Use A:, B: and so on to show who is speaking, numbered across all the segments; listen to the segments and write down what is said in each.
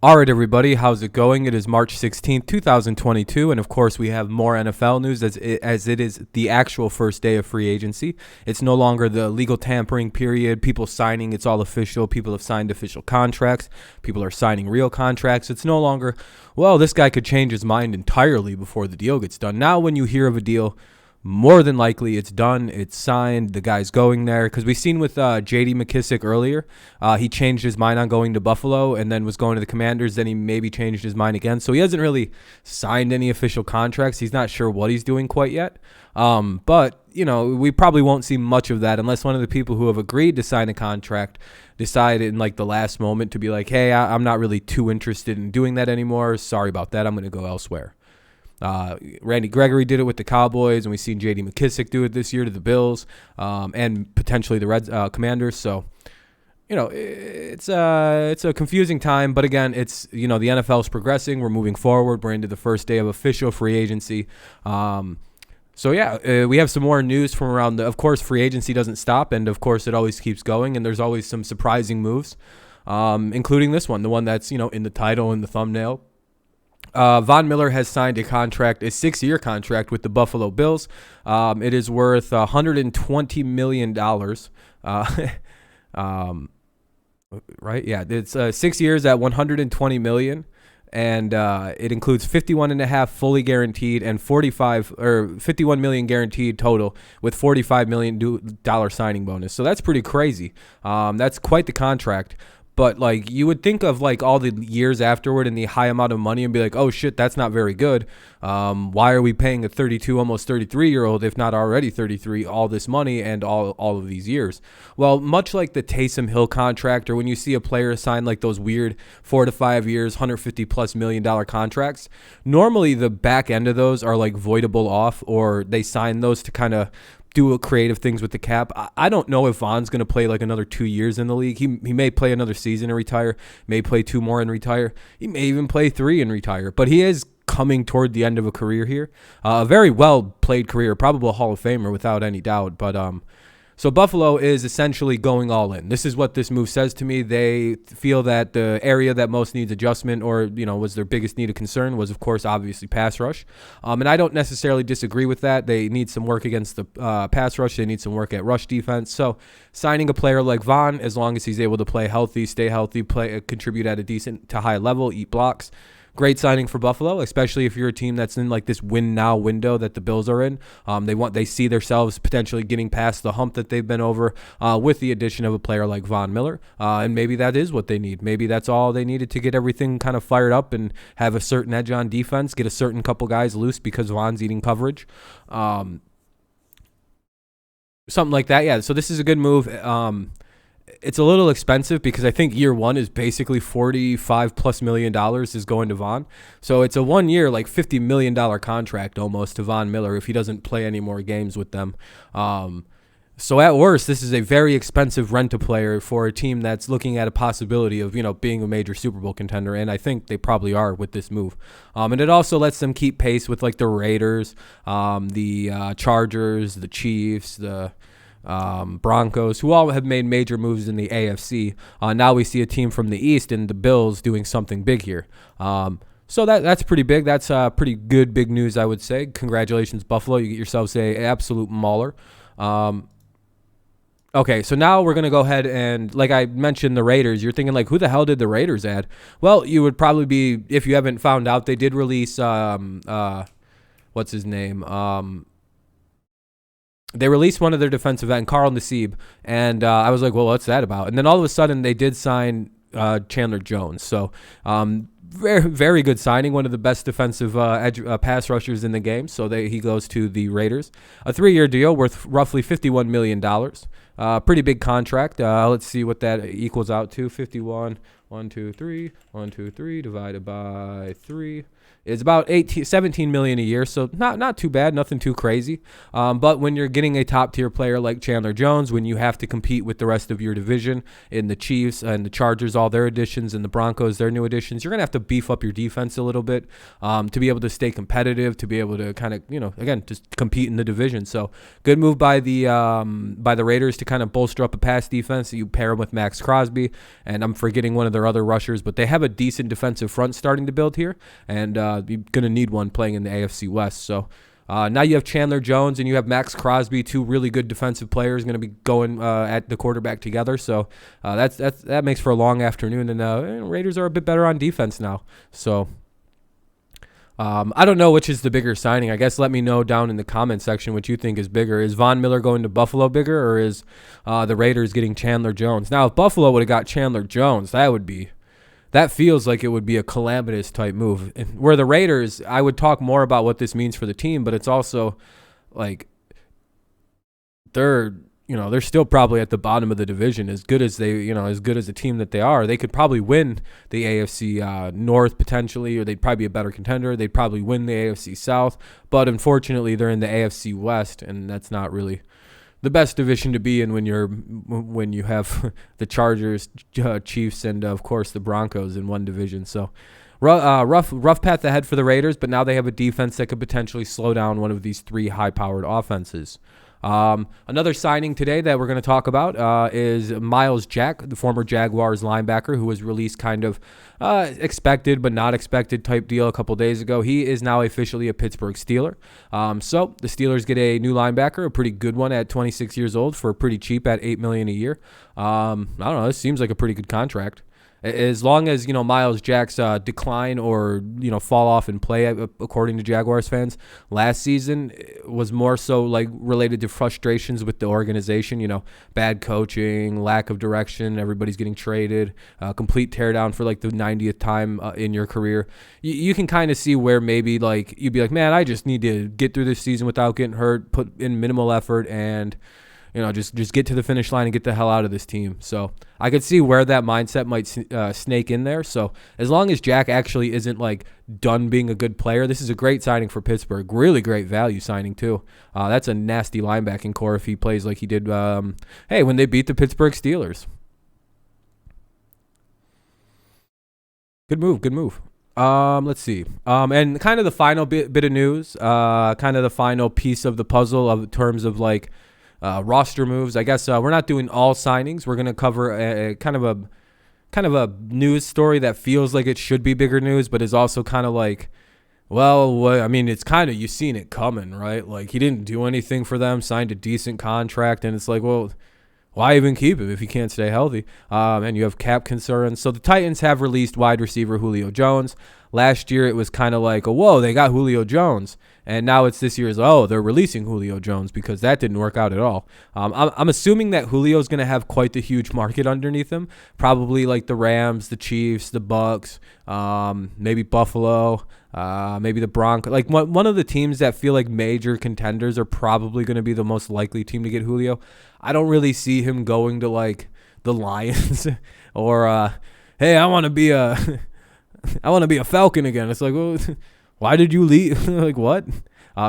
A: All right, everybody, how's it going? It is March 16th, 2022, and of course, we have more NFL news as it is the actual first day of free agency. It's no longer the legal tampering period, people signing, it's all official. People have signed official contracts, people are signing real contracts. It's no longer, well, this guy could change his mind entirely before the deal gets done. Now, when you hear of a deal, more than likely it's done, it's signed, the guy's going there. Because we've seen with J.D. McKissic earlier, he changed his mind on going to Buffalo and then was going to the Commanders. Then he maybe changed his mind again. So he hasn't really signed any official contracts. He's not sure what he's doing quite yet. But, you know, we probably won't see much of that unless one of the people who have agreed to sign a contract decide in like the last moment to be like, hey, I'm not really too interested in doing that anymore. Sorry about that. I'm going to go elsewhere. Randy Gregory did it with the Cowboys, and we've seen J.D. McKissic do it this year to the Bills, and potentially the Commanders. So, you know, it's a confusing time, but again, it's, you know, the NFL is progressing. We're moving forward. We're into the first day of official free agency. So yeah, we have some more news from around of course, free agency doesn't stop, and of course, it always keeps going, and there's always some surprising moves, including this one, the one that's, you know, in the title and the thumbnail. Von Miller has signed a 6-year contract with the Buffalo Bills. It is worth $120 million. Right? Yeah, it's 6 years at $120 million. And it includes 51.5 fully guaranteed and 51 million guaranteed total with $45 million signing bonus. So that's pretty crazy. That's quite the contract. But, like, you would think of, like, all the years afterward and the high amount of money and be like, oh, shit, that's not very good. Why are we paying a 32, almost 33-year-old, if not already 33, all this money and all of these years? Well, much like the Taysom Hill contract, or when you see a player sign, like, those weird 4 to 5 years, $150+ million contracts, normally the back end of those are, like, voidable off, or they sign those to kind of do creative things with the cap. I don't know if Von's going to play like another 2 years in the league. He may play another season and retire, may play 2 more and retire. He may even play 3 and retire, but he is coming toward the end of a career here. A very well played career, probably a Hall of Famer without any doubt. But so Buffalo is essentially going all in. This is what this move says to me. They feel that the area that most needs adjustment, or, you know, was their biggest need of concern, was, of course, obviously pass rush. And I don't necessarily disagree with that. They need some work against the pass rush. They need some work at rush defense. So signing a player like Von, as long as he's able to play healthy, stay healthy, contribute at a decent to high level, eat blocks, great signing for Buffalo, especially if you're a team that's in like this win now window that the Bills are in. They see themselves potentially getting past the hump that they've been over with the addition of a player like Von Miller. And maybe that is what they need. Maybe that's all they needed to get everything kind of fired up and have a certain edge on defense, get a certain couple guys loose because Von's eating coverage. Something like that. Yeah. So this is a good move. It's a little expensive because I think year one is basically $45+ million is going to Von. So it's a 1 year, like $50 million contract almost to Von Miller if he doesn't play any more games with them. So at worst, this is a very expensive rent-a-player for a team that's looking at a possibility of, you know, being a major Super Bowl contender, and I think they probably are with this move. And it also lets them keep pace with like the Raiders, the Chargers, the Chiefs, the Broncos, who all have made major moves in the AFC. Now we see a team from the East and the Bills doing something big here. So that's pretty big. That's pretty good big news, I would say. Congratulations, Buffalo. You get yourselves a absolute mauler. Okay, so now we're going to go ahead and, like I mentioned, the Raiders. You're thinking, like, who the hell did the Raiders add? Well, you would probably be, if you haven't found out, they did release, what's his name? They released one of their defensive end, Carl Nassib, and I was like, well, what's that about? And then all of a sudden, they did sign Chandler Jones. So very, very good signing, one of the best defensive pass rushers in the game. So he goes to the Raiders. A 3-year deal worth roughly $51 million. Pretty big contract. Let's see what that equals out to. 51, 1, 2, 3, 1, 2, 3, divided by 3. It's about 17 million a year, so not too bad, nothing too crazy. But when you're getting a top tier player like Chandler Jones, when you have to compete with the rest of your division in the Chiefs and the Chargers, all their additions, and the Broncos, their new additions, you're gonna have to beef up your defense a little bit to be able to stay competitive, to be able to kind of, you know, again, just compete in the division. So good move by the Raiders to kind of bolster up a pass defense. You pair them with Max Crosby, and I'm forgetting one of their their other rushers, but they have a decent defensive front starting to build here, and you're going to need one playing in the AFC West. So now you have Chandler Jones and you have Max Crosby, two really good defensive players going to be going at the quarterback together. So that makes for a long afternoon, and Raiders are a bit better on defense now. So I don't know which is the bigger signing. I guess let me know down in the comment section what you think is bigger. Is Von Miller going to Buffalo bigger, or is the Raiders getting Chandler Jones? Now, if Buffalo would have got Chandler Jones, that feels like it would be a calamitous type move. Where the Raiders, I would talk more about what this means for the team, but it's also like they're still probably at the bottom of the division. As good as a team that they are, they could probably win the AFC North potentially, or they'd probably be a better contender. They'd probably win the AFC South, but unfortunately they're in the AFC West, and that's not really the best division to be in when you have the Chargers, Chiefs, and of course the Broncos in one division. So rough path ahead for the Raiders, but now they have a defense that could potentially slow down one of these three high-powered offenses. Another signing today that we're going to talk about is Myles Jack, the former Jaguars linebacker who was released kind of expected but not expected type deal a couple days ago. He is now officially a Pittsburgh Steeler. So the Steelers get a new linebacker, a pretty good one at 26 years old for pretty cheap at $8 million a year. I don't know. This seems like a pretty good contract. As long as, Myles Jack's decline or, fall off in play, according to Jaguars fans, last season was more so like related to frustrations with the organization, bad coaching, lack of direction, everybody's getting traded, complete teardown for like the 90th time in your career. You can kind of see where maybe like you'd be like, man, I just need to get through this season without getting hurt, put in minimal effort, and just get to the finish line and get the hell out of this team. So I could see where that mindset might snake in there. So as long as Jack actually isn't like done being a good player, this is a great signing for Pittsburgh. Really great value signing too. That's a nasty linebacking core if he plays like he did. When they beat the Pittsburgh Steelers. Good move. Let's see. And kind of the final bit of news. Kind of the final piece of the puzzle of terms of like. Roster moves. I guess we're not doing all signings. We're going to cover a kind of a news story that feels like it should be bigger news, but is also kind of like, it's kind of, you've seen it coming, right? Like he didn't do anything for them, signed a decent contract, and it's like, well, why even keep him if he can't stay healthy? And you have cap concerns. So the Titans have released wide receiver Julio Jones. Last year it was kind of like, whoa, they got Julio Jones. And now it's this year's, they're releasing Julio Jones because that didn't work out at all. I'm assuming that Julio's going to have quite the huge market underneath him. Probably like the Rams, the Chiefs, the Bucks, maybe Buffalo, maybe the Broncos. Like one of the teams that feel like major contenders are probably going to be the most likely team to get Julio. I don't really see him going to like the Lions or, hey, I want to be a Falcon again. It's like, well, why did you leave? Like what?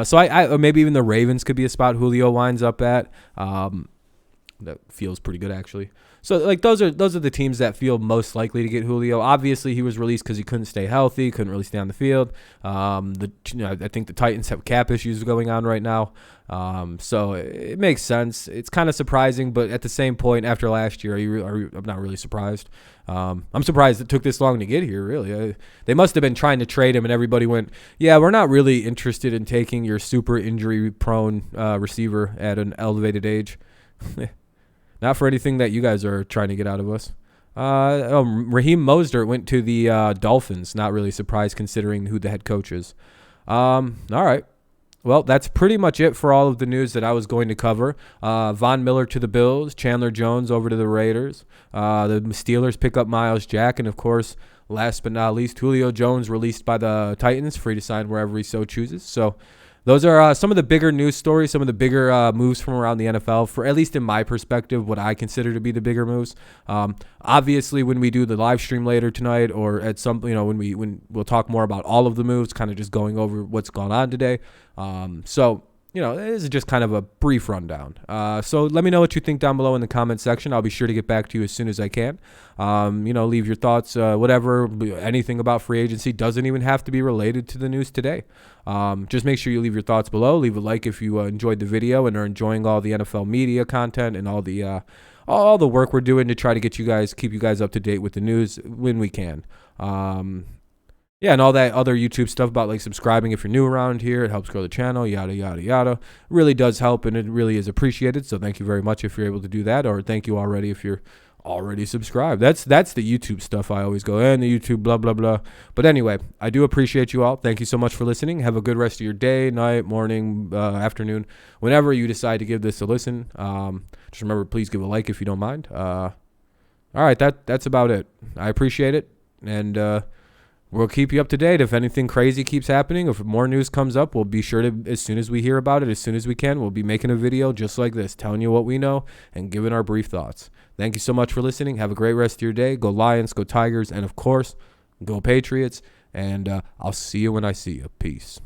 A: So I maybe even the Ravens could be a spot Julio winds up at. That feels pretty good actually. So like those are the teams that feel most likely to get Julio. Obviously he was released because he couldn't stay healthy, couldn't really stay on the field. I think the Titans have cap issues going on right now. So it makes sense. It's kind of surprising, but at the same point, after last year, I'm not really surprised. I'm surprised it took this long to get here, really. They must have been trying to trade him, and everybody went, yeah, we're not really interested in taking your super injury-prone receiver at an elevated age. Not for anything that you guys are trying to get out of us. Raheem Mostert went to the Dolphins. Not really surprised considering who the head coach is. All right. Well, that's pretty much it for all of the news that I was going to cover. Von Miller to the Bills, Chandler Jones over to the Raiders. The Steelers pick up Myles Jack, and of course, last but not least, Julio Jones released by the Titans, free to sign wherever he so chooses. So those are some of the bigger news stories, some of the bigger moves from around the NFL, for at least in my perspective, what I consider to be the bigger moves. Obviously, when we do the live stream later tonight, or at some, when we'll talk more about all of the moves, kind of just going over what's gone on today. This is just kind of a brief rundown. So let me know what you think down below in the comment section. I'll be sure to get back to you as soon as I can. Leave your thoughts, whatever, anything about free agency. Doesn't even have to be related to the news today. Just make sure you leave your thoughts below. Leave a like if you enjoyed the video and are enjoying all the NFL media content and all all the work we're doing to try to keep you guys up to date with the news when we can. Yeah, and all that other YouTube stuff about like subscribing if you're new around here. It helps grow the channel, yada, yada, yada. It really does help, and it really is appreciated. So thank you very much if you're able to do that, or thank you already if you're already subscribed. That's the YouTube stuff. I always go, and the YouTube, blah, blah, blah. But anyway, I do appreciate you all. Thank you so much for listening. Have a good rest of your day, night, morning, afternoon, whenever you decide to give this a listen. Just remember, please give a like if you don't mind. All right, that's about it. I appreciate it, and we'll keep you up to date. If anything crazy keeps happening, if more news comes up, we'll be sure to, as soon as we hear about it, as soon as we can, we'll be making a video just like this, telling you what we know and giving our brief thoughts. Thank you so much for listening. Have a great rest of your day. Go Lions, go Tigers, and of course, go Patriots. And I'll see you when I see you. Peace.